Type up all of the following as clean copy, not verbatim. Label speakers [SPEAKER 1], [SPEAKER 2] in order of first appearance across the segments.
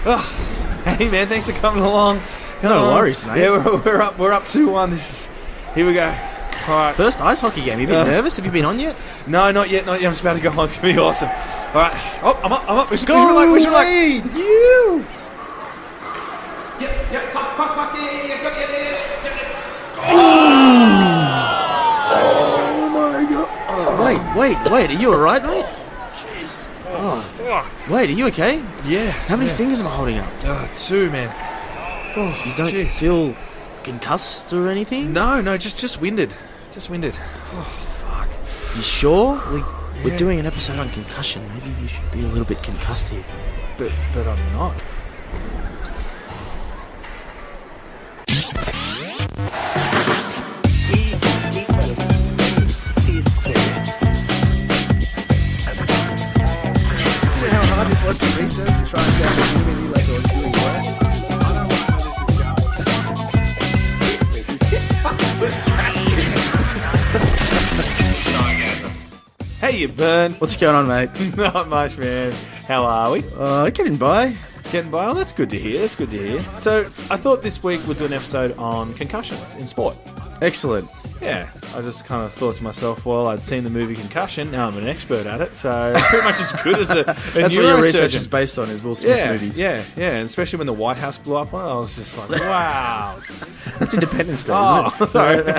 [SPEAKER 1] Hey man, thanks for coming along.
[SPEAKER 2] No worries, mate.
[SPEAKER 1] Yeah, we're up 2-1. Here we go. All right.
[SPEAKER 2] First ice hockey game. You been nervous? Have you been on yet?
[SPEAKER 1] No, not yet. I'm just about to go on. It's gonna be awesome. All right. Oh, I'm up. Wish me luck.
[SPEAKER 2] You.
[SPEAKER 1] Yep. Puck. Yeah. Got it.
[SPEAKER 2] Oh my god. Oh, wait. Are you alright, mate?
[SPEAKER 1] Jeez.
[SPEAKER 2] Oh. Wait, are you okay?
[SPEAKER 1] Yeah.
[SPEAKER 2] How many fingers am I holding up?
[SPEAKER 1] 2, man. Oh,
[SPEAKER 2] you don't feel concussed or anything?
[SPEAKER 1] No, just winded. Oh, fuck.
[SPEAKER 2] You sure? We're doing an episode on concussion. Maybe you should be a little bit concussed here.
[SPEAKER 1] But I'm not.
[SPEAKER 2] How hard this was to research and try and sound genuinely like I was doing work?
[SPEAKER 1] Hey, you Byrne.
[SPEAKER 2] What's going on, mate?
[SPEAKER 1] Not much, man. How are we?
[SPEAKER 2] Getting by.
[SPEAKER 1] Getting by? Oh, that's good to hear. So, I thought this week we'd do an episode on concussions in sport.
[SPEAKER 2] Excellent.
[SPEAKER 1] Yeah, I just kind of thought to myself, well, I'd seen the movie Concussion, now I'm an expert at it, so pretty much as good as a
[SPEAKER 2] That's what your research is based on, is Will Smith movies.
[SPEAKER 1] Yeah, and especially when the White House blew up on it, I was just like, wow.
[SPEAKER 2] That's Independence Day, isn't it?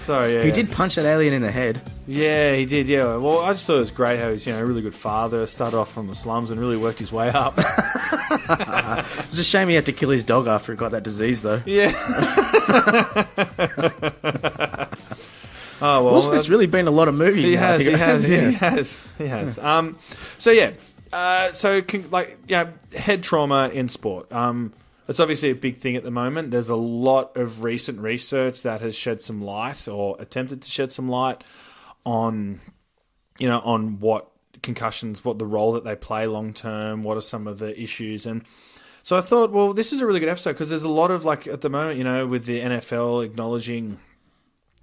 [SPEAKER 1] Sorry, yeah.
[SPEAKER 2] He did punch that alien in the head.
[SPEAKER 1] Yeah, he did, yeah. Well, I just thought it was great how he's, a really good father, started off from the slums and really worked his way up.
[SPEAKER 2] It's a shame he had to kill his dog after he got that disease, though.
[SPEAKER 1] Yeah. Oh, well,
[SPEAKER 2] Will Smith's really been in a lot of movies.
[SPEAKER 1] He
[SPEAKER 2] now,
[SPEAKER 1] has. Head trauma in sport. It's obviously a big thing at the moment. There's a lot of recent research that has shed some light or attempted to shed some light on, on what concussions, what the role that they play long term, what are some of the issues. And so I thought, well, this is a really good episode because there's a lot of, at the moment, with the NFL acknowledging,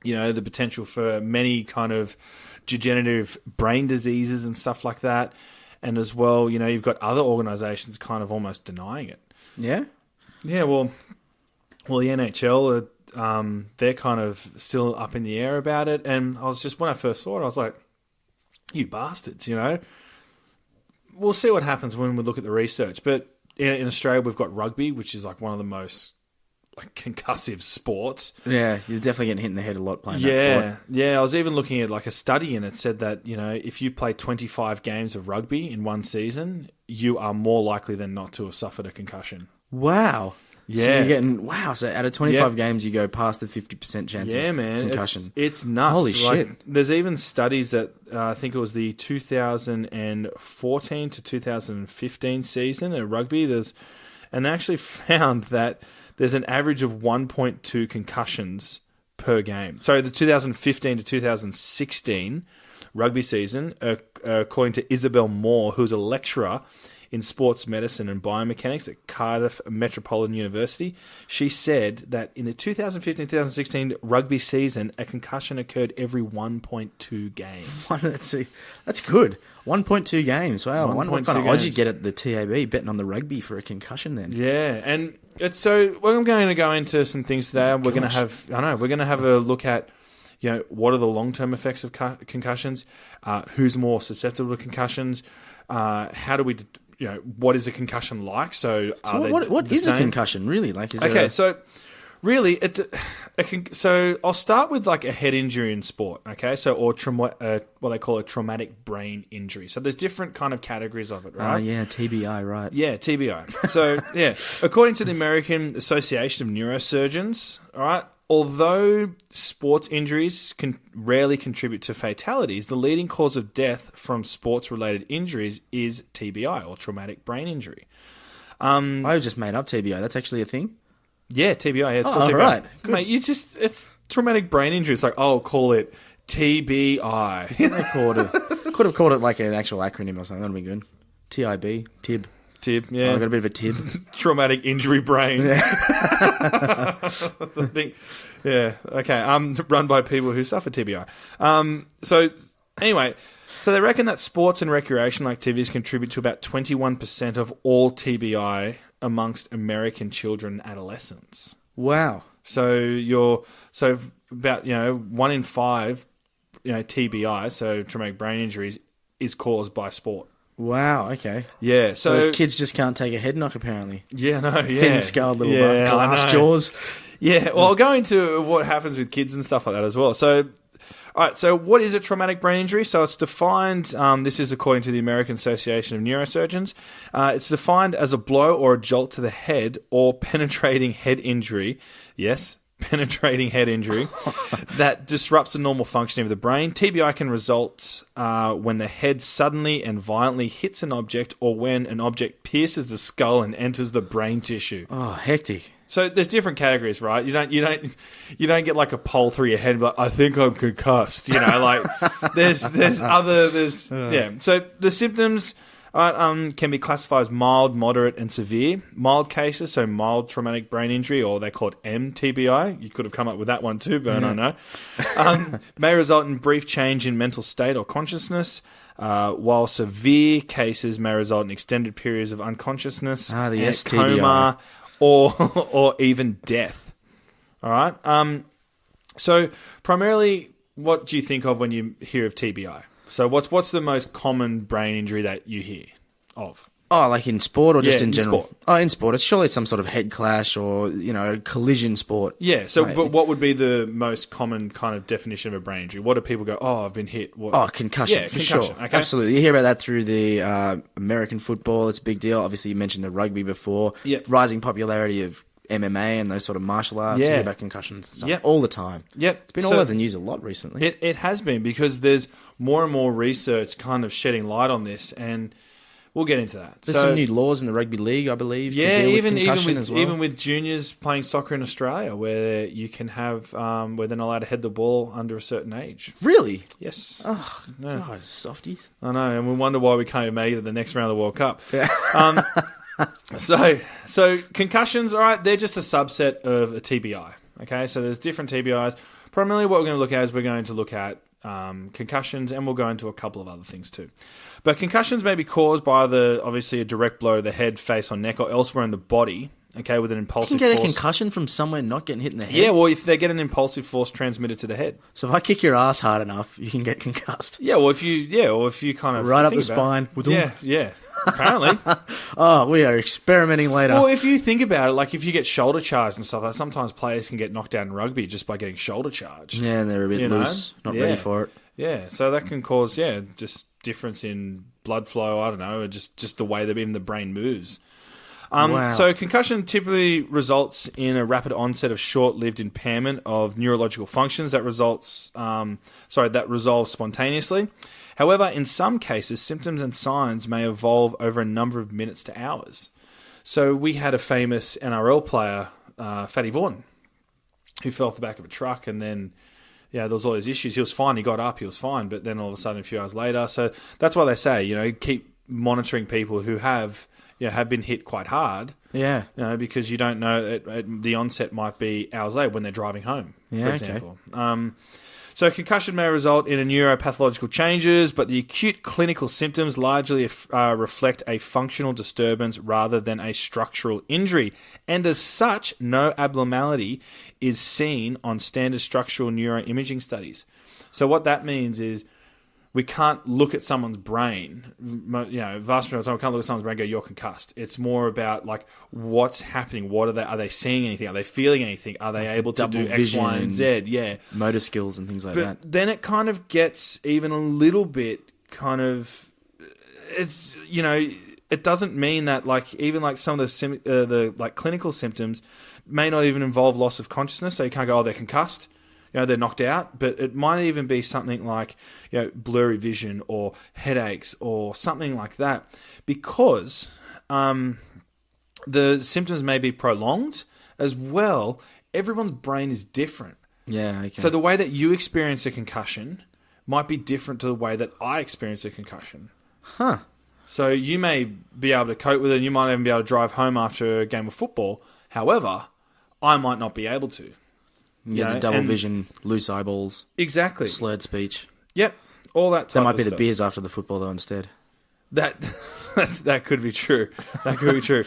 [SPEAKER 1] the potential for many kind of degenerative brain diseases and stuff like that. And as well, you've got other organizations kind of almost denying it.
[SPEAKER 2] Yeah?
[SPEAKER 1] Yeah, well, the NHL, they're kind of still up in the air about it. And when I first saw it, I was like, you bastards, We'll see what happens when we look at the research. But in Australia, we've got rugby, which is one of the most concussive sports.
[SPEAKER 2] Yeah, you're definitely getting hit in the head a lot playing that sport.
[SPEAKER 1] Yeah, I was even looking at a study and it said that, if you play 25 games of rugby in one season, you are more likely than not to have suffered a concussion.
[SPEAKER 2] Wow.
[SPEAKER 1] Yeah.
[SPEAKER 2] So you're getting, so out of 25 games, you go past the 50% chance of concussion.
[SPEAKER 1] It's nuts.
[SPEAKER 2] Holy shit.
[SPEAKER 1] There's even studies that, I think it was the 2014 to 2015 season at rugby, and they actually found that there's an average of 1.2 concussions per game. So the 2015 to 2016 rugby season, according to Isabel Moore, who's a lecturer in sports medicine and biomechanics at Cardiff Metropolitan University, she said that in the 2015-2016 rugby season, a concussion occurred every 1.2 games.
[SPEAKER 2] That's good. 1.2 games. Wow. What kind of odds you get at the TAB betting on the rugby for a concussion then?
[SPEAKER 1] Yeah, and we're going to go into some things today. We're going to have a look at, what are the long-term effects of concussions? Who's more susceptible to concussions? How do we, what is a concussion like? So
[SPEAKER 2] what is a concussion really?
[SPEAKER 1] So really, so I'll start with a head injury in sport. Okay, so what they call a traumatic brain injury. So there's different kind of categories of it, right?
[SPEAKER 2] TBI, right?
[SPEAKER 1] Yeah, TBI. So according to the American Association of Neurosurgeons, all right. Although sports injuries can rarely contribute to fatalities, the leading cause of death from sports-related injuries is TBI, or traumatic brain injury.
[SPEAKER 2] I just made up TBI. That's actually a thing?
[SPEAKER 1] Yeah, TBI. Yeah, it's called TBI.
[SPEAKER 2] Right. Good.
[SPEAKER 1] Mate, it's traumatic brain injury. It's call it TBI.
[SPEAKER 2] They could have called it an actual acronym or something. That would be good. TIB, TIB.
[SPEAKER 1] TIB, yeah.
[SPEAKER 2] I got a bit of a TIB.
[SPEAKER 1] Traumatic injury brain.
[SPEAKER 2] Yeah.
[SPEAKER 1] That's the thing. Yeah, okay. Run by people who suffer TBI. So, anyway, So they reckon that sports and recreational activities contribute to about 21% of all TBI amongst American children and adolescents.
[SPEAKER 2] Wow.
[SPEAKER 1] So about 1 in 5 TBI, so traumatic brain injuries, is caused by sport.
[SPEAKER 2] Wow, okay.
[SPEAKER 1] Yeah, so
[SPEAKER 2] those kids just can't take a head knock, apparently.
[SPEAKER 1] Yeah, no, yeah.
[SPEAKER 2] Thin-skulled little glass jaws.
[SPEAKER 1] Yeah, well, I'll go into what happens with kids and stuff like that as well. So, all right, so what is a traumatic brain injury? So it's defined, this is according to the American Association of Neurosurgeons, it's defined as a blow or a jolt to the head or penetrating head injury. Yes, penetrating head injury that disrupts the normal functioning of the brain. TBI can result when the head suddenly and violently hits an object or when an object pierces the skull and enters the brain tissue.
[SPEAKER 2] Oh, hectic.
[SPEAKER 1] So there's different categories, right? You don't get like a pole through your head, but I think I'm concussed. There's yeah. So the symptoms can be classified as mild, moderate, and severe. Mild cases, so mild traumatic brain injury, or they call it MTBI. You could have come up with that one too, Byrne, I know. May result in brief change in mental state or consciousness, while severe cases may result in extended periods of unconsciousness, coma, or even death. All right. So primarily, what do you think of when you hear of TBI? So what's the most common brain injury that you hear of?
[SPEAKER 2] Oh, like in sport or just in general?
[SPEAKER 1] Sport.
[SPEAKER 2] Oh, in sport. It's surely some sort of head clash or, collision sport.
[SPEAKER 1] Yeah, so but what would be the most common kind of definition of a brain injury? What do people go, I've been hit? What?
[SPEAKER 2] Oh, concussion,
[SPEAKER 1] yeah,
[SPEAKER 2] for
[SPEAKER 1] concussion,
[SPEAKER 2] sure.
[SPEAKER 1] Okay.
[SPEAKER 2] Absolutely. You hear about that through the American football. It's a big deal. Obviously, you mentioned the rugby before.
[SPEAKER 1] Yep.
[SPEAKER 2] Rising popularity of MMA and those sort of martial arts. You hear about concussions and stuff all the time.
[SPEAKER 1] Yep.
[SPEAKER 2] It's been all over the news a lot recently.
[SPEAKER 1] It has been, because there's more and more research kind of shedding light on this, and we'll get into that.
[SPEAKER 2] There's some new laws in the Rugby League, I believe, to deal with concussion as well.
[SPEAKER 1] Even with juniors playing soccer in Australia, where you can have, where they're not allowed to head the ball under a certain age.
[SPEAKER 2] Really?
[SPEAKER 1] Yes.
[SPEAKER 2] Oh, God, softies.
[SPEAKER 1] I know, and we wonder why we can't even make it to the next round of the World Cup.
[SPEAKER 2] Yeah.
[SPEAKER 1] So concussions, all right, they're just a subset of a TBI. Okay, so there's different TBIs. Primarily what we're going to look at is we're going to look at concussions, and we'll go into a couple of other things too. But concussions may be caused by obviously a direct blow to the head, face, or neck, or elsewhere in the body. Okay, with an impulsive
[SPEAKER 2] You can get
[SPEAKER 1] force.
[SPEAKER 2] a concussion from somewhere not getting hit in the head?
[SPEAKER 1] Yeah, well, if they get an impulsive force transmitted to the head.
[SPEAKER 2] So if I kick your ass hard enough, you can get concussed?
[SPEAKER 1] Yeah, or if you kind of...
[SPEAKER 2] Right up the spine.
[SPEAKER 1] Yeah, apparently.
[SPEAKER 2] Oh, we are experimenting later.
[SPEAKER 1] Well, if you think about it, like if you get shoulder charged and stuff, like sometimes players can get knocked down in rugby just by getting shoulder charged.
[SPEAKER 2] Yeah, and they're a bit loose, not ready for it.
[SPEAKER 1] Yeah, so that can cause, just difference in blood flow, I don't know, or just the way that even the brain moves.
[SPEAKER 2] Wow.
[SPEAKER 1] So concussion typically results in a rapid onset of short-lived impairment of neurological functions that resolve spontaneously. However, in some cases, symptoms and signs may evolve over a number of minutes to hours. So we had a famous NRL player, Fatty Vaughan, who fell off the back of a truck, and then there was all these issues. He was fine. He got up. He was fine. But then all of a sudden, a few hours later, so that's why they say, keep monitoring people who have been hit quite hard.
[SPEAKER 2] Yeah.
[SPEAKER 1] Because you don't know, the onset might be hours later when they're driving home, for example. Okay. So concussion may result in a neuropathological changes, but the acute clinical symptoms largely reflect a functional disturbance rather than a structural injury. And as such, no abnormality is seen on standard structural neuroimaging studies. So what that means is, we can't look at someone's brain, vast majority of the time we can't look at someone's brain and go, you're concussed. It's more about, like, what's happening? Are they seeing anything? Are they feeling anything? Are they able to do X, Y, and Z? Yeah.
[SPEAKER 2] Motor skills and things like that.
[SPEAKER 1] But then it kind of gets even a little bit kind of, it's, it doesn't mean that, like, even like some of the clinical symptoms may not even involve loss of consciousness. So you can't go, they're concussed. They're knocked out, but it might even be something like, blurry vision or headaches or something like that, because the symptoms may be prolonged as well. Everyone's brain is different.
[SPEAKER 2] Yeah, okay.
[SPEAKER 1] So the way that you experience a concussion might be different to the way that I experience a concussion.
[SPEAKER 2] Huh.
[SPEAKER 1] So you may be able to cope with it, and you might even be able to drive home after a game of football. However, I might not be able to.
[SPEAKER 2] The double vision, loose eyeballs.
[SPEAKER 1] Exactly.
[SPEAKER 2] Slurred speech.
[SPEAKER 1] Yep. all that type
[SPEAKER 2] That might
[SPEAKER 1] of
[SPEAKER 2] be the
[SPEAKER 1] stuff.
[SPEAKER 2] beers after the football, though, instead.
[SPEAKER 1] That could be true. That could be true.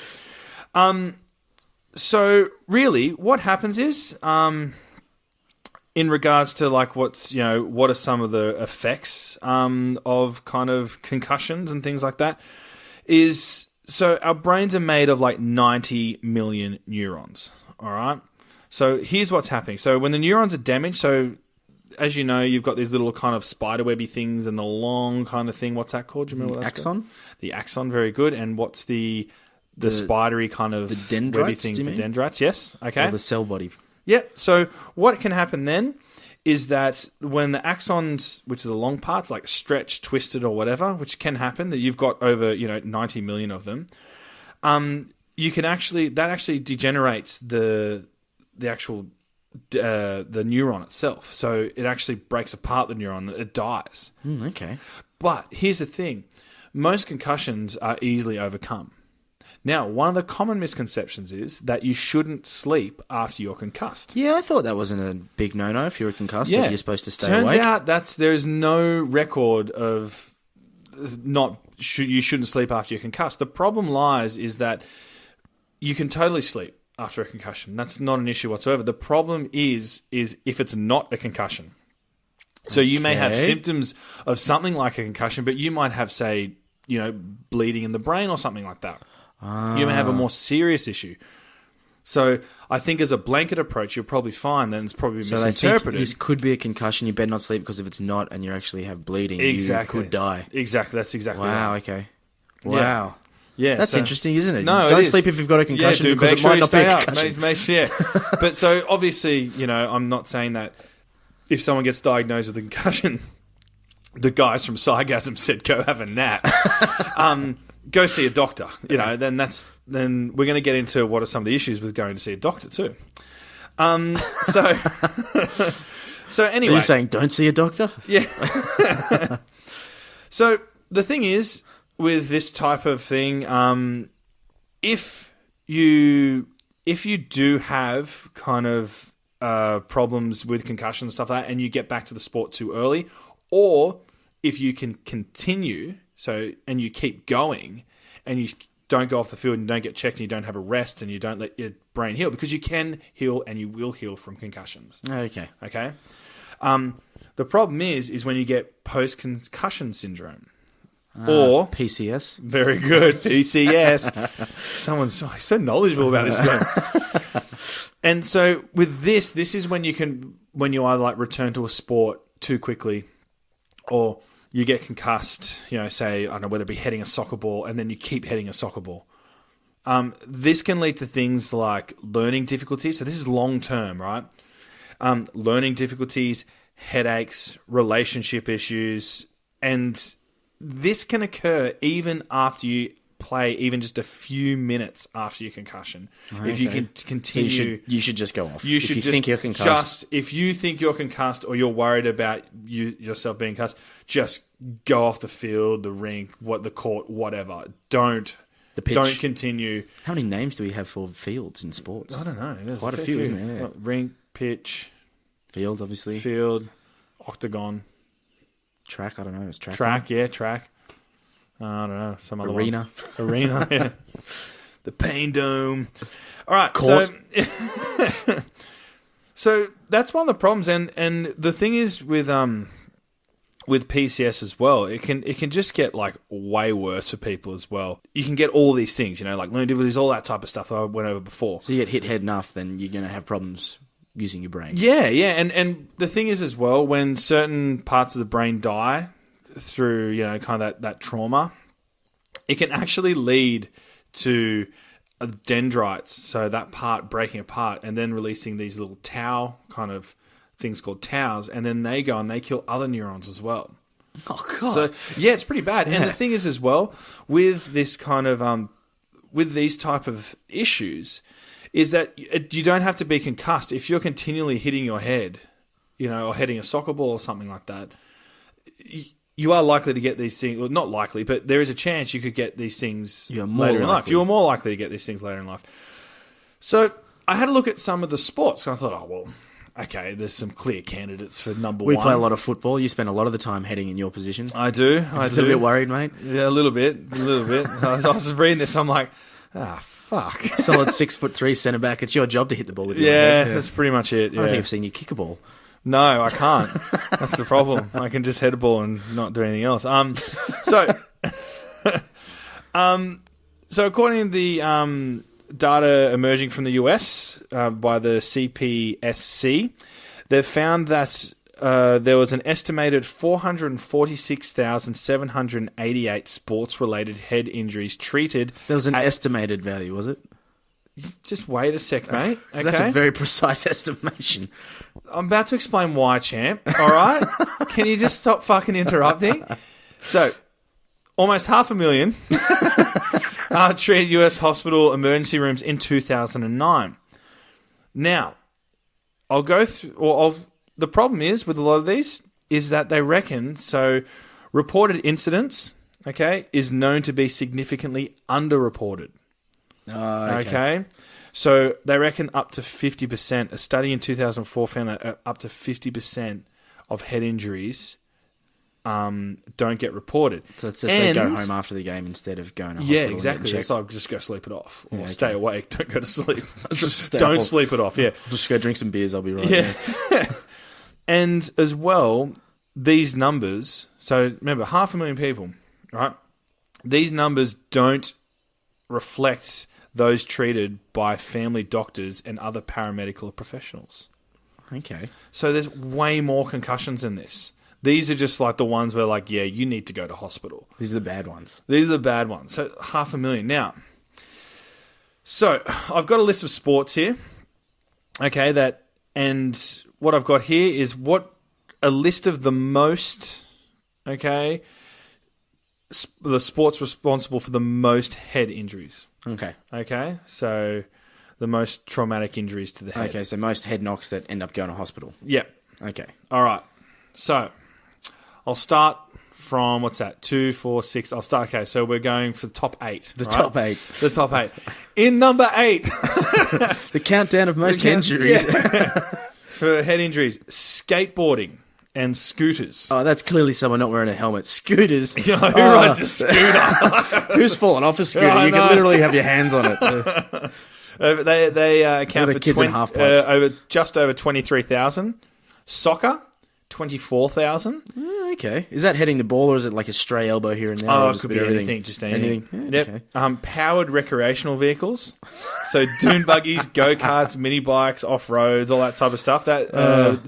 [SPEAKER 1] So really, what happens is, in regards to like what are some of the effects of kind of concussions and things like that, is so our brains are made of like 90 million neurons. All right. So here's what's happening. So when the neurons are damaged, so as you know, you've got these little kind of spiderwebby things and the long kind of thing. What's that called? Do you remember what that's
[SPEAKER 2] Axon?
[SPEAKER 1] called? The axon, very good. And what's the spidery kind of
[SPEAKER 2] the dendrites,
[SPEAKER 1] webby thing?
[SPEAKER 2] do you
[SPEAKER 1] The
[SPEAKER 2] mean?
[SPEAKER 1] dendrites, yes. Okay.
[SPEAKER 2] Or the cell body.
[SPEAKER 1] Yeah. So what can happen then is that when the axons, which are the long parts, like stretched, twisted, or whatever, which can happen, that you've got over 90 million of them, you can actually degenerates the actual the neuron itself. So it actually breaks apart the neuron. It dies.
[SPEAKER 2] Okay.
[SPEAKER 1] But here's the thing: most concussions are easily overcome. Now, one of the common misconceptions is that you shouldn't sleep after you're concussed.
[SPEAKER 2] Yeah, I thought that wasn't a big no-no if you're concussed, that you're supposed to stay awake.
[SPEAKER 1] Turns out there is no record of you shouldn't sleep after you're concussed. The problem lies is that you can totally sleep after a concussion. That's not an issue whatsoever. The problem is if it's not a concussion. So you may have symptoms of something like a concussion, but you might have, say, bleeding in the brain or something like that. You may have a more serious issue. So I think as a blanket approach, you'll probably find that it's probably misinterpreted.
[SPEAKER 2] This could be a concussion. You better not sleep because if it's not and you actually have bleeding,
[SPEAKER 1] exactly.
[SPEAKER 2] you could die.
[SPEAKER 1] Exactly. That's exactly
[SPEAKER 2] wow,
[SPEAKER 1] right.
[SPEAKER 2] Okay. Wow.
[SPEAKER 1] Yeah.
[SPEAKER 2] That's interesting, isn't it?
[SPEAKER 1] No,
[SPEAKER 2] Don't sleep if you've got a concussion because it might not be a concussion.
[SPEAKER 1] But so obviously, I'm not saying that if someone gets diagnosed with a concussion, the guys from Sci-gasm said, go have a nap. Go see a doctor. Then we're going to get into what are some of the issues with going to see a doctor too. So anyway,
[SPEAKER 2] are you saying don't see a doctor?
[SPEAKER 1] Yeah. So the thing is with this type of thing, if you do have kind of problems with concussion and stuff like that, and you get back to the sport too early, or if you can continue. And you keep going, and you don't go off the field and you don't get checked and you don't have a rest and you don't let your brain heal, because you can heal and you will heal from concussions.
[SPEAKER 2] Okay.
[SPEAKER 1] The problem is when you get post-concussion syndrome. Or
[SPEAKER 2] PCS.
[SPEAKER 1] Very good, PCS. Someone's so knowledgeable about this game. And so with this is when you either like return to a sport too quickly, or you get concussed, say, I don't know, whether it be heading a soccer ball, and then you keep heading a soccer ball. This can lead to things like learning difficulties. So this is long-term, right? Learning difficulties, headaches, relationship issues, and this can occur even after you play, even just a few minutes after your concussion. Okay. If you can continue...
[SPEAKER 2] So you should just go off.
[SPEAKER 1] If you think you're concussed. If you think you're concussed or you're worried about yourself being concussed, just go off the field, the rink, the court, whatever. Don't continue.
[SPEAKER 2] How many names do we have for fields in sports?
[SPEAKER 1] I don't know. There's
[SPEAKER 2] quite a few, isn't there? Yeah.
[SPEAKER 1] Rink, pitch.
[SPEAKER 2] Field, obviously.
[SPEAKER 1] Field, octagon.
[SPEAKER 2] Track, I don't know. It's track.
[SPEAKER 1] Track. I don't know. Some other
[SPEAKER 2] Arena.
[SPEAKER 1] Ones. Arena, yeah. The Pain Dome. All right.
[SPEAKER 2] Court.
[SPEAKER 1] So that's one of the problems. And the thing is with PCS as well, it can just get like way worse for people as well. You can get all these things, like learning difficulties, all that type of stuff that I went over before.
[SPEAKER 2] So you get hit head enough, then you're going to have problems using your brain.
[SPEAKER 1] Yeah. And the thing is as well, when certain parts of the brain die through, kind of that trauma, it can actually lead to dendrites, so that part breaking apart and then releasing these little tau kind of things called taus, and then they go and they kill other neurons as well.
[SPEAKER 2] Oh, God.
[SPEAKER 1] So, yeah, it's pretty bad. Yeah. And the thing is as well, with this kind of, with these type of issues, is that you don't have to be concussed. If you're continually hitting your head, or hitting a soccer ball or something like that, you are likely to get these things. Well, not likely, but there is a chance you could get these things later in life. You are more likely to get these things later in life. So I had a look at some of the sports, and I thought, okay, there's some clear candidates for number
[SPEAKER 2] We
[SPEAKER 1] one.
[SPEAKER 2] play a lot of football. You spend a lot of the time heading in your position.
[SPEAKER 1] I do.
[SPEAKER 2] A little bit worried, mate.
[SPEAKER 1] Yeah, a little bit. I was reading this. I'm like, fuck.
[SPEAKER 2] Solid 6'3" centre back. It's your job to hit the ball with your
[SPEAKER 1] Yeah,
[SPEAKER 2] head.
[SPEAKER 1] that's pretty much it.
[SPEAKER 2] I
[SPEAKER 1] Yeah.
[SPEAKER 2] don't think I've seen you kick a ball.
[SPEAKER 1] No, I can't. That's the problem. I can just head a ball and not do anything else. So according to the data emerging from the US by the CPSC, they've found that there was an estimated 446,788 sports-related head injuries treated.
[SPEAKER 2] There was an estimated value, was it?
[SPEAKER 1] Just wait a sec, mate. Okay?
[SPEAKER 2] That's a very precise estimation.
[SPEAKER 1] I'm about to explain why, champ. All right? Can you just stop fucking interrupting? So, almost 500,000 treated US hospital emergency rooms in 2009. Now, I'll go through... the problem is with a lot of these is that they reckon... So, reported incidents, okay, is known to be significantly underreported. Okay. So they reckon up to 50%. A study in 2004 found that up to 50% of head injuries don't get reported.
[SPEAKER 2] So it's just they go home after the game instead of going to hospital.
[SPEAKER 1] Yeah, exactly. It's like just go sleep it off. Or stay awake. Don't go to sleep.
[SPEAKER 2] Don't
[SPEAKER 1] sleep it off, yeah.
[SPEAKER 2] Just go drink some beers, I'll be right.
[SPEAKER 1] Yeah. And as well, these numbers, so remember, 500,000 people, right? These numbers don't reflect those treated by family doctors and other paramedical professionals.
[SPEAKER 2] Okay. So
[SPEAKER 1] there's way more concussions in this. These are just like the ones where like, yeah, you need to go to hospital.
[SPEAKER 2] These are the bad ones.
[SPEAKER 1] These are the bad ones. So 500,000. Now, so I've got a list of sports here. Okay, and what I've got here is a list of the most, okay, the sports responsible for the most head injuries. Okay, so the most traumatic injuries to the head.
[SPEAKER 2] Okay, so most head knocks that end up going to hospital.
[SPEAKER 1] Yeah.
[SPEAKER 2] Okay.
[SPEAKER 1] All right. So I'll start from, what's that, 2, 4, 6. I'll start, okay, so we're going for the top 8.
[SPEAKER 2] The top 8.
[SPEAKER 1] The top 8. In number 8.
[SPEAKER 2] The countdown of most injuries.
[SPEAKER 1] Yeah. For head injuries, skateboarding and scooters.
[SPEAKER 2] Oh, that's clearly someone not wearing a helmet. Scooters.
[SPEAKER 1] Who rides a scooter?
[SPEAKER 2] Who's fallen off a scooter? You can literally have your hands on it.
[SPEAKER 1] They account for
[SPEAKER 2] kids in half pipes.
[SPEAKER 1] Just over 23,000. Soccer, 24,000.
[SPEAKER 2] Okay. Is that heading the ball or is it like a stray elbow here and there?
[SPEAKER 1] Oh, it could be anything. Just anything.
[SPEAKER 2] Yeah,
[SPEAKER 1] yep.
[SPEAKER 2] Okay.
[SPEAKER 1] Powered recreational vehicles. So dune buggies, go-karts, mini bikes, off-roads, all that type of stuff. That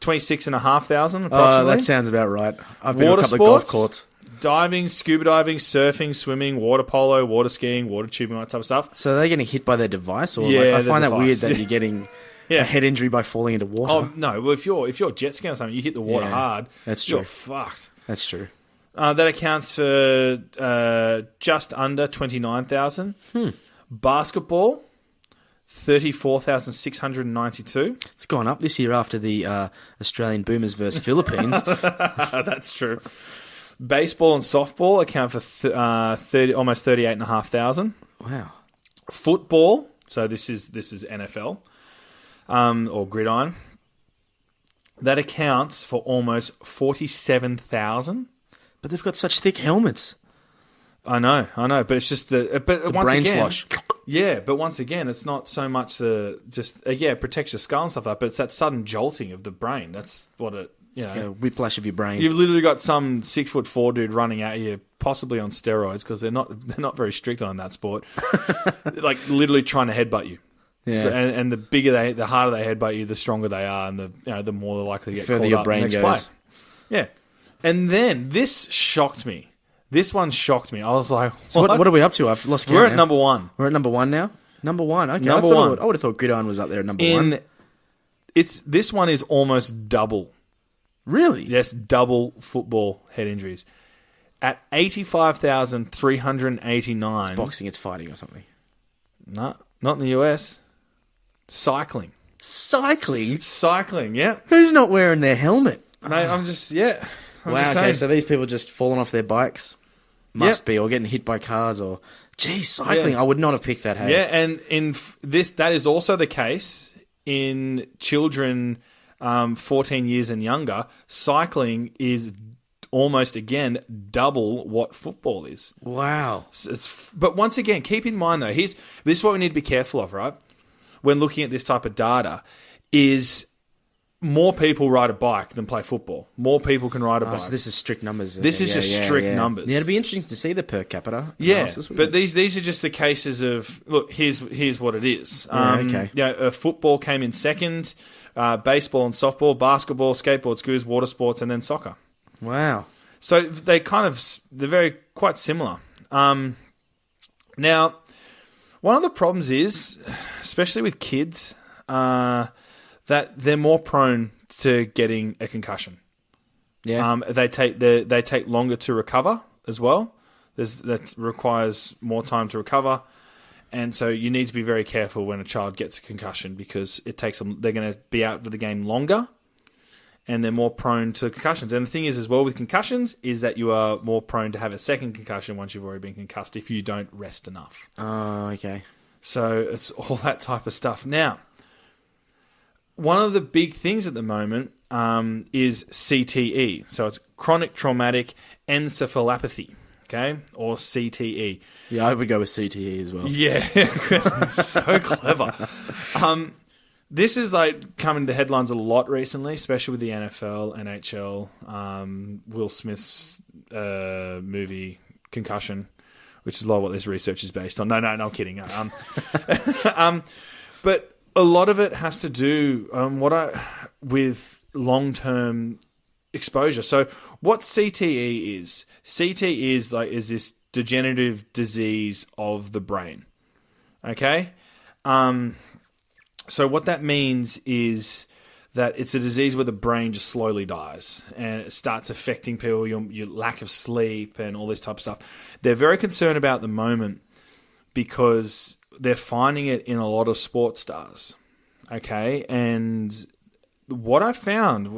[SPEAKER 1] 26,500 approximately.
[SPEAKER 2] That sounds about right. I've been
[SPEAKER 1] Water
[SPEAKER 2] to a couple
[SPEAKER 1] sports,
[SPEAKER 2] of golf courts.
[SPEAKER 1] Diving, scuba diving, surfing, swimming, water polo, water skiing, water tubing, all that type of stuff.
[SPEAKER 2] So are they getting hit by their device? Or
[SPEAKER 1] Yeah,
[SPEAKER 2] I find that weird
[SPEAKER 1] device.
[SPEAKER 2] that you're getting a head injury by falling into water.
[SPEAKER 1] Oh, no. Well, if you're jet skiing or something, you hit the water hard.
[SPEAKER 2] That's true.
[SPEAKER 1] You're fucked.
[SPEAKER 2] That's true.
[SPEAKER 1] That accounts for just under 29,000. Basketball, 34,692.
[SPEAKER 2] It's gone up this year after the Australian Boomers versus Philippines.
[SPEAKER 1] That's true. Baseball and softball account for almost 38,500.
[SPEAKER 2] Wow.
[SPEAKER 1] Football, so this is NFL or gridiron. That accounts for almost 47,000.
[SPEAKER 2] But they've got such thick helmets.
[SPEAKER 1] I know, but it's just the once
[SPEAKER 2] brain
[SPEAKER 1] again,
[SPEAKER 2] slosh.
[SPEAKER 1] Yeah, but once again, it's not so much it protects your skull and stuff like that, but it's that sudden jolting of the brain. That's what it,
[SPEAKER 2] Like a whiplash of your brain.
[SPEAKER 1] You've literally got some 6'4" dude running at you, possibly on steroids because they're not very strict on that sport. Like literally trying to headbutt you.
[SPEAKER 2] Yeah.
[SPEAKER 1] So, and the harder they headbutt you, the stronger they are, and the more they're likely to get
[SPEAKER 2] further
[SPEAKER 1] caught
[SPEAKER 2] your
[SPEAKER 1] up
[SPEAKER 2] brain
[SPEAKER 1] in the next
[SPEAKER 2] goes.
[SPEAKER 1] play. Yeah, and then this shocked me. This one shocked me. I was like,
[SPEAKER 2] so what are we up to? I've lost count.
[SPEAKER 1] We're at number 1.
[SPEAKER 2] We're at number 1 now? Number 1, okay.
[SPEAKER 1] Number 1.
[SPEAKER 2] I would have thought gridiron was up there at number 1.
[SPEAKER 1] This one is almost double.
[SPEAKER 2] Really?
[SPEAKER 1] Yes, double football head injuries. At 85,389.
[SPEAKER 2] It's boxing, it's fighting or something.
[SPEAKER 1] No, not in the US. Cycling.
[SPEAKER 2] Cycling,
[SPEAKER 1] yeah.
[SPEAKER 2] Who's not wearing their helmet?
[SPEAKER 1] Mate, I'm just saying.
[SPEAKER 2] So these people just falling off their bikes? Must be, or getting hit by cars, or... Geez, cycling, I would not have picked that, hey?
[SPEAKER 1] Yeah, and that is also the case in children 14 years and younger, cycling is almost, again, double what football is.
[SPEAKER 2] Wow.
[SPEAKER 1] But once again, keep in mind, though, this is what we need to be careful of, right? When looking at this type of data, is more people ride a bike than play football. More people can ride a bike.
[SPEAKER 2] So this is strict numbers.
[SPEAKER 1] This is just strict numbers.
[SPEAKER 2] Yeah, it'd be interesting to see the per capita analysis.
[SPEAKER 1] But these are just the cases of, look, here's what it is.
[SPEAKER 2] Okay.
[SPEAKER 1] Football came in second, baseball and softball, basketball, skateboard, scooters, water sports, and then soccer.
[SPEAKER 2] Wow.
[SPEAKER 1] So they're quite similar. Now, one of the problems is, especially with kids, that they're more prone to getting a concussion.
[SPEAKER 2] Yeah.
[SPEAKER 1] They take longer to recover as well. That requires more time to recover, and so you need to be very careful when a child gets a concussion, because it takes them. They're going to be out of the game longer, and they're more prone to concussions. And the thing is, as well, with concussions, is that you are more prone to have a second concussion once you've already been concussed if you don't rest enough.
[SPEAKER 2] Oh, okay.
[SPEAKER 1] So it's all that type of stuff. Now, one of the big things at the moment is CTE. So it's chronic traumatic encephalopathy, okay, or CTE.
[SPEAKER 2] Yeah, I would go with CTE as well.
[SPEAKER 1] Yeah, so clever. This is like coming to headlines a lot recently, especially with the NFL, NHL, Will Smith's movie Concussion, which is a lot of what this research is based on. No, I'm kidding. But a lot of it has to do with long-term exposure. So what CTE is? CTE is this degenerative disease of the brain. Okay? So what that means is that it's a disease where the brain just slowly dies, and it starts affecting people, your lack of sleep and all this type of stuff. They're very concerned about at the moment because they're finding it in a lot of sports stars. Okay? And what I found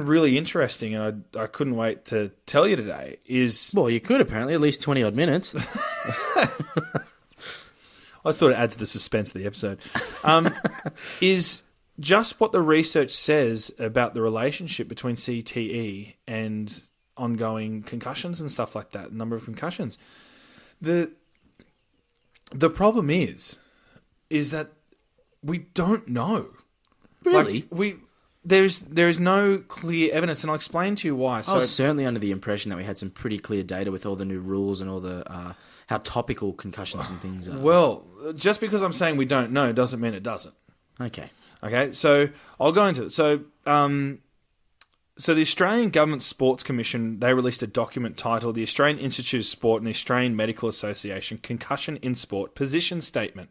[SPEAKER 1] really interesting, and I couldn't wait to tell you today, is...
[SPEAKER 2] Well, you could apparently, at least 20-odd minutes.
[SPEAKER 1] I thought it adds to the suspense of the episode, is just what the research says about the relationship between CTE and ongoing concussions and stuff like that, number of concussions. The problem is that we don't know.
[SPEAKER 2] Really?
[SPEAKER 1] There is no clear evidence, and I'll explain to you why.
[SPEAKER 2] I was certainly under the impression that we had some pretty clear data with all the new rules and all the how topical concussions and things are.
[SPEAKER 1] Well, just because I'm saying we don't know doesn't mean it doesn't.
[SPEAKER 2] Okay,
[SPEAKER 1] so I'll go into it. So the Australian Government Sports Commission, they released a document titled The Australian Institute of Sport and the Australian Medical Association Concussion in Sport Position Statement.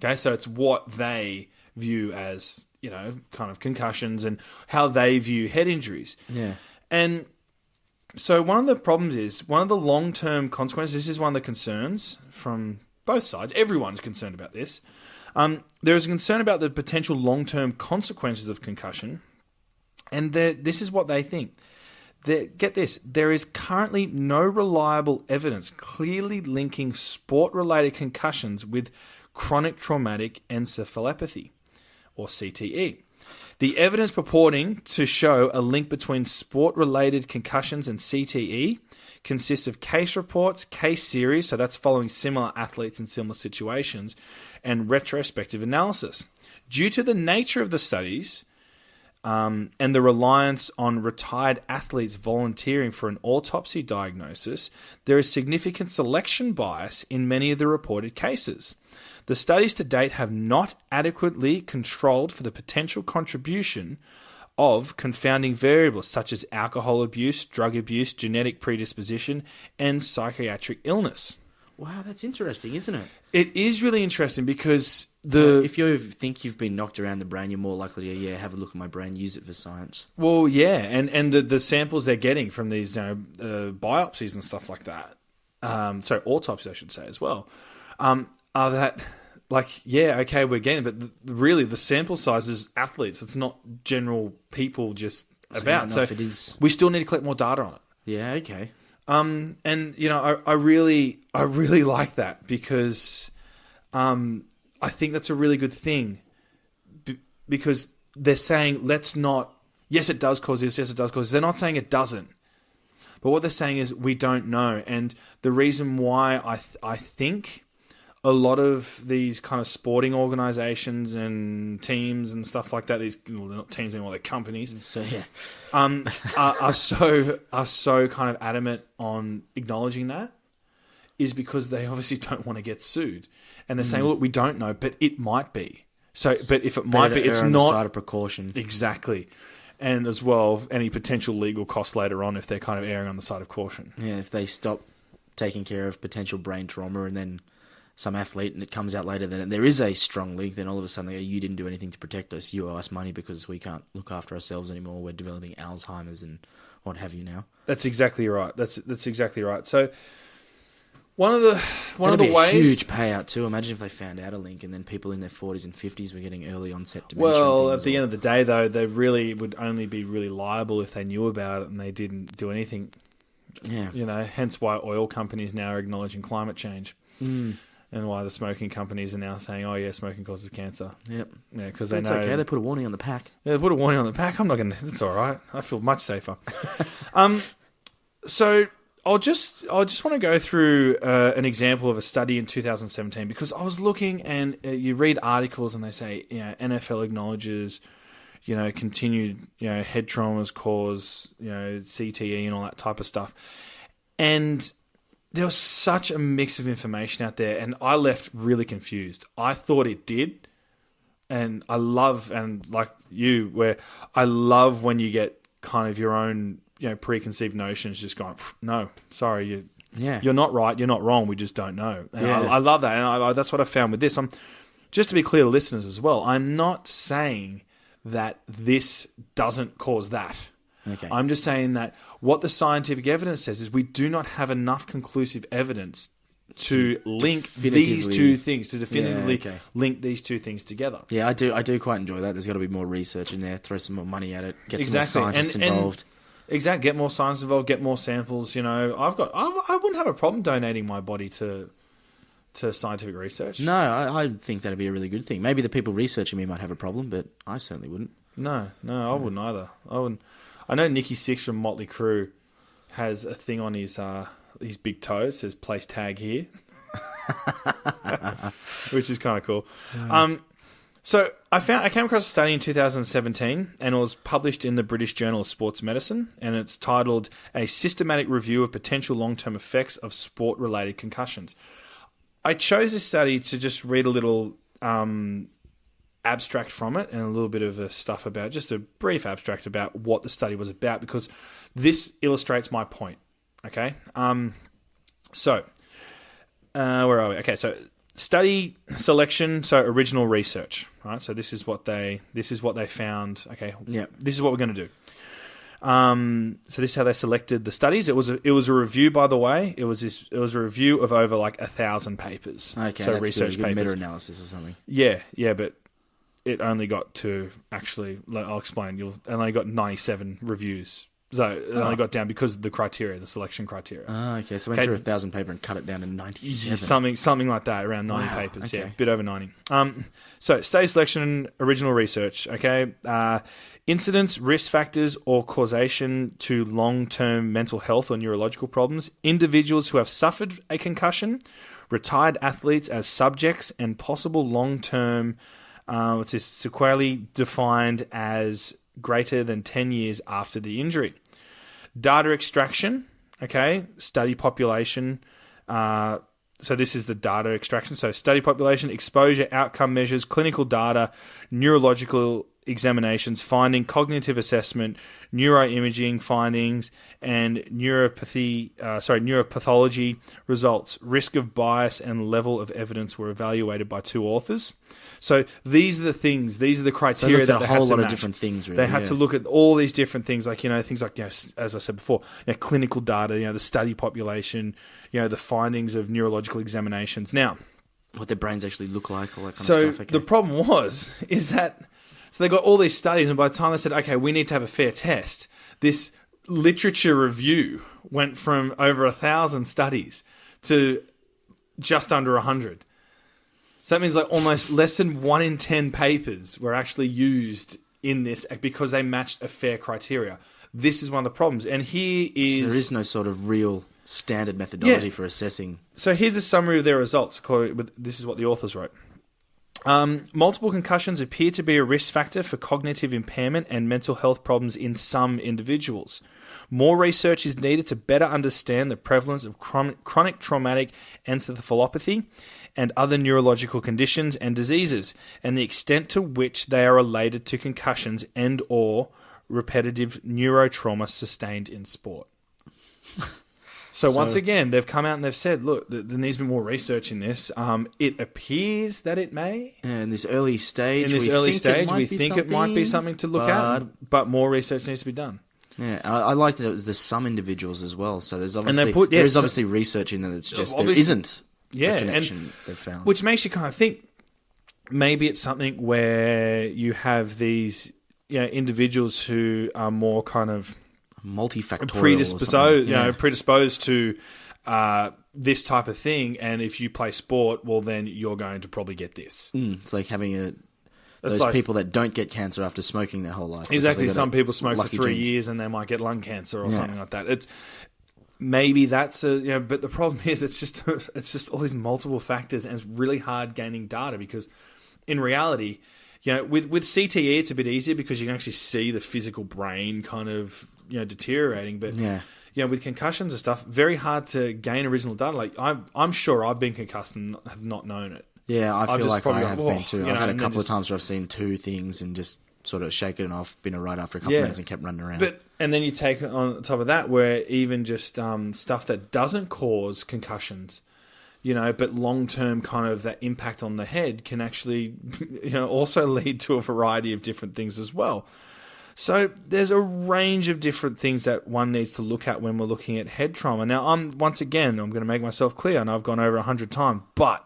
[SPEAKER 1] Okay, so it's what they view as, kind of concussions and how they view head injuries.
[SPEAKER 2] Yeah. And
[SPEAKER 1] so one of the problems is, one of the long-term consequences, this is one of the concerns from both sides, everyone's concerned about this. There is a concern about the potential long-term consequences of concussion, and this is what they think. Get this, there is currently no reliable evidence clearly linking sport-related concussions with chronic traumatic encephalopathy, or CTE. The evidence purporting to show a link between sport-related concussions and CTE consists of case reports, case series, so that's following similar athletes in similar situations, and retrospective analysis. Due to the nature of the studies and the reliance on retired athletes volunteering for an autopsy diagnosis, there is significant selection bias in many of the reported cases. The studies to date have not adequately controlled for the potential contribution of confounding variables such as alcohol abuse, drug abuse, genetic predisposition, and psychiatric illness.
[SPEAKER 2] Wow, that's interesting, isn't it?
[SPEAKER 1] It is really interesting because
[SPEAKER 2] So if you think you've been knocked around the brain, you're more likely to have a look at my brain, use it for science.
[SPEAKER 1] Well, yeah, and the samples they're getting from these biopsies and stuff like that, autopsies I should say as well, are that, we're getting it, but really the sample size is athletes. It's not general people just about. So
[SPEAKER 2] it is...
[SPEAKER 1] we still need to collect more data on it.
[SPEAKER 2] Yeah, okay.
[SPEAKER 1] And I really like that because I think that's a really good thing because they're saying, let's not, yes, it does cause this, yes, it does cause this. They're not saying it doesn't. But what they're saying is we don't know. And the reason why I think a lot of these kind of sporting organisations and teams and stuff like that, these, well, they're not teams anymore, they're companies,
[SPEAKER 2] So yeah,
[SPEAKER 1] are so kind of adamant on acknowledging that is because they obviously don't want to get sued. And they're saying, look, we don't know, but it might be. So, but if it might be, it's
[SPEAKER 2] on
[SPEAKER 1] not...
[SPEAKER 2] the side of precaution.
[SPEAKER 1] Exactly. And as well, any potential legal costs later on if they're kind of erring on the side of caution.
[SPEAKER 2] Yeah, if they stop taking care of potential brain trauma and then some athlete and it comes out later that there is a strong link, then all of a sudden they go, you didn't do anything to protect us, you owe us money because we can't look after ourselves anymore, we're developing Alzheimer's and what have you now.
[SPEAKER 1] That's exactly right. That's exactly right. So one of the ways,
[SPEAKER 2] a huge payout too. Imagine if they found out a link and then people in their 40s and 50s were getting early onset dementia.
[SPEAKER 1] Well, at the end of the day, though, they really would only be really liable if they knew about it and they didn't do anything.
[SPEAKER 2] Yeah,
[SPEAKER 1] you know, hence why oil companies now are acknowledging climate change, and why the smoking companies are now saying, "Oh yeah, smoking causes cancer."
[SPEAKER 2] Yep.
[SPEAKER 1] Yeah, because they know.
[SPEAKER 2] It's okay. They put a warning on the pack.
[SPEAKER 1] Yeah, they put a warning on the pack. I'm not going to. It's all right. I feel much safer. So I'll just want to go through an example of a study in 2017 because I was looking and you read articles and they say, you know, NFL acknowledges, you know, continued, you know, head traumas cause, you know, CTE and all that type of stuff. And there was such a mix of information out there and I left really confused. I thought it did. And I love, and like you, where I love when you get kind of your own, you know, preconceived notions just going, no, sorry, you're not right, you're not wrong, we just don't know. And I love that, and that's what I found with this. Just to be clear to listeners as well, I'm not saying that this doesn't cause that.
[SPEAKER 2] Okay.
[SPEAKER 1] I'm just saying that what the scientific evidence says is we do not have enough conclusive evidence to link these two things, to definitively link these two things together.
[SPEAKER 2] Yeah, I do quite enjoy that. There's got to be more research in there, throw some more money at it, get some more scientists involved.
[SPEAKER 1] Exactly, get more science involved, get more samples. You know, I wouldn't have a problem donating my body to scientific research.
[SPEAKER 2] No, I think that'd be a really good thing. Maybe the people researching me might have a problem, but I certainly wouldn't.
[SPEAKER 1] No, I wouldn't either. I wouldn't. I know Nicky Six from Motley Crue has a thing on his big toe. It says "Place tag here," which is kind of cool. So I came across a study in 2017, and it was published in the British Journal of Sports Medicine, and it's titled "A Systematic Review of Potential Long-Term Effects of Sport-Related Concussions." I chose this study to just read a little abstract from it and a little bit of stuff about, just a brief abstract about what the study was about, because this illustrates my point. Okay, so where are we? Okay, so study selection, so original research, right? So this is what they found. Okay,
[SPEAKER 2] yeah,
[SPEAKER 1] this is what we're going to do. So this is how they selected the studies. It was a review, by the way. It was a review of over like 1,000 papers.
[SPEAKER 2] Okay,
[SPEAKER 1] so
[SPEAKER 2] that's
[SPEAKER 1] research
[SPEAKER 2] good.
[SPEAKER 1] papers,
[SPEAKER 2] meta-analysis or something.
[SPEAKER 1] Yeah, but it only got to actually. I'll explain. It only got 97 reviews. So it only got down because of the criteria, the selection criteria.
[SPEAKER 2] Okay. So went through 1,000 paper and cut it down to 97.
[SPEAKER 1] Something like that, around 90 papers.
[SPEAKER 2] Okay.
[SPEAKER 1] Yeah, a bit over 90. So study selection, original research. Okay. Incidence, risk factors, or causation to long-term mental health or neurological problems. Individuals who have suffered a concussion, retired athletes as subjects, and possible long-term, sequelae defined as greater than 10 years after the injury. Data extraction, okay, study population. So this is the data extraction. So study population, exposure, outcome measures, clinical data, neurological examinations, finding, cognitive assessment, neuroimaging findings, and neuropathology results. Risk of bias and level of evidence were evaluated by 2 authors. So these are the things, these are the criteria that they had to match.
[SPEAKER 2] a whole lot of different things, really.
[SPEAKER 1] They had to look at all these different things, like, you know, things like, you know, as I said before, you know, clinical data, you know, the study population, you know, the findings of neurological examinations. Now,
[SPEAKER 2] what their brains actually look like, all that kind of stuff.
[SPEAKER 1] So the problem is that, so they got all these studies, and by the time they said, okay, we need to have a fair test, this literature review went from over 1,000 studies to just under 100. So that means like almost less than 1 in 10 papers were actually used in this because they matched a fair criteria. This is one of the problems. And here is...
[SPEAKER 2] So there is no sort of real standard methodology for assessing.
[SPEAKER 1] So here's a summary of their results. This is what the authors wrote. Multiple concussions appear to be a risk factor for cognitive impairment and mental health problems in some individuals. More research is needed to better understand the prevalence of chronic traumatic encephalopathy and other neurological conditions and diseases, and the extent to which they are related to concussions and or repetitive neurotrauma sustained in sport. So once again, they've come out and they've said, look, there needs to be more research in this. It appears that it may.
[SPEAKER 2] In this early stage,
[SPEAKER 1] we think it might be something to look at, but more research needs to be done.
[SPEAKER 2] Yeah, I like that it was there's some individuals as well. So there's obviously there's obviously research in that it's just there isn't a connection they've found.
[SPEAKER 1] Which makes you kind of think maybe it's something where you have these individuals who are more kind of
[SPEAKER 2] multifactorial
[SPEAKER 1] predisposed to this type of thing, and if you play sport, well then you're going to probably get this.
[SPEAKER 2] It's like having those people that don't get cancer after smoking their whole life.
[SPEAKER 1] Exactly. Some people smoke for 3 years and they might get lung cancer or something like that. It's maybe that's but the problem is it's just all these multiple factors, and it's really hard gaining data because in reality, with CTE it's a bit easier because you can actually see the physical brain kind of deteriorating, but with concussions and stuff, very hard to gain original data. Like I'm sure I've been concussed and have not known it.
[SPEAKER 2] Yeah, I feel like I have been too. I've had a couple of times where I've seen 2 things and just sort of shaken it off, been alright after a couple of minutes and kept running around.
[SPEAKER 1] And then you take on top of that where even just stuff that doesn't cause concussions, but long-term kind of that impact on the head can actually also lead to a variety of different things as well. So there's a range of different things that one needs to look at when we're looking at head trauma. Now, I'm going to make myself clear, and I've gone over 100 times, but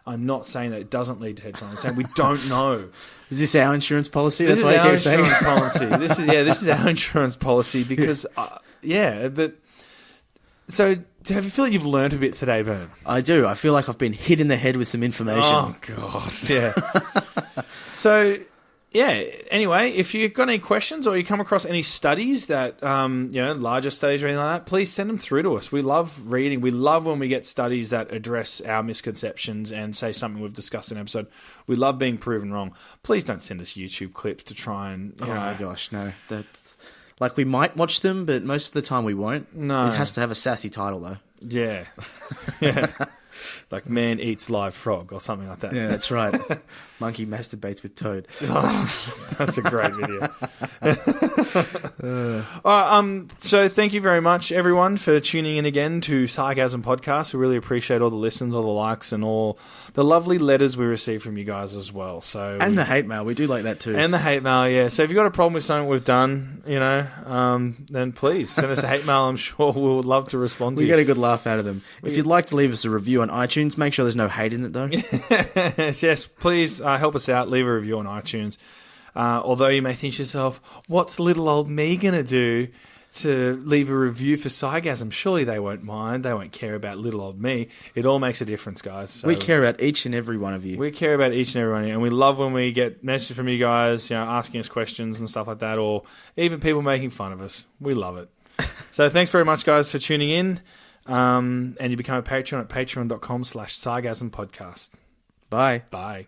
[SPEAKER 1] I'm not saying that it doesn't lead to head trauma. I'm saying we don't know.
[SPEAKER 2] Is this our insurance policy? That's what I keep saying.
[SPEAKER 1] This is our insurance policy because, but... So, do you feel like you've learned a bit today, Byrne?
[SPEAKER 2] I do. I feel like I've been hit in the head with some information.
[SPEAKER 1] Oh, God, yeah. So... anyway, if you've got any questions or you come across any studies that, larger studies or anything like that, please send them through to us. We love reading. We love when we get studies that address our misconceptions and say something we've discussed in an episode. We love being proven wrong. Please don't send us YouTube clips to try and...
[SPEAKER 2] Oh, my gosh, no. That's... Like, we might watch them, but most of the time we won't.
[SPEAKER 1] No.
[SPEAKER 2] It has to have a sassy title, though.
[SPEAKER 1] Yeah. Yeah. Like Man Eats Live Frog or something like that.
[SPEAKER 2] Yeah, that's right. Monkey masturbates with toad.
[SPEAKER 1] Oh, that's a great video. All right, so thank you very much, everyone, for tuning in again to Sci-gasm Podcast. We really appreciate all the listens, all the likes, and all the lovely letters we receive from you guys as well.
[SPEAKER 2] And the hate mail. We do like that too.
[SPEAKER 1] And the hate mail, yeah. So if you've got a problem with something we've done, then please send us a hate mail. I'm sure we would love to respond to you.
[SPEAKER 2] We get a good laugh out of them. If you'd like to leave us a review on iTunes, make sure there's no hate in it, though.
[SPEAKER 1] Yes, please help us out. Leave a review on iTunes. Although you may think to yourself, what's little old me going to do to leave a review for Sci-gasm? Surely they won't mind. They won't care about little old me. It all makes a difference, guys. So
[SPEAKER 2] we care about each and every one of you.
[SPEAKER 1] We care about each and every one of you. And we love when we get messages from you guys, asking us questions and stuff like that, or even people making fun of us. We love it. So thanks very much, guys, for tuning in. And you become a Patreon at patreon.com/Sci-gasm podcast.
[SPEAKER 2] Bye.
[SPEAKER 1] Bye.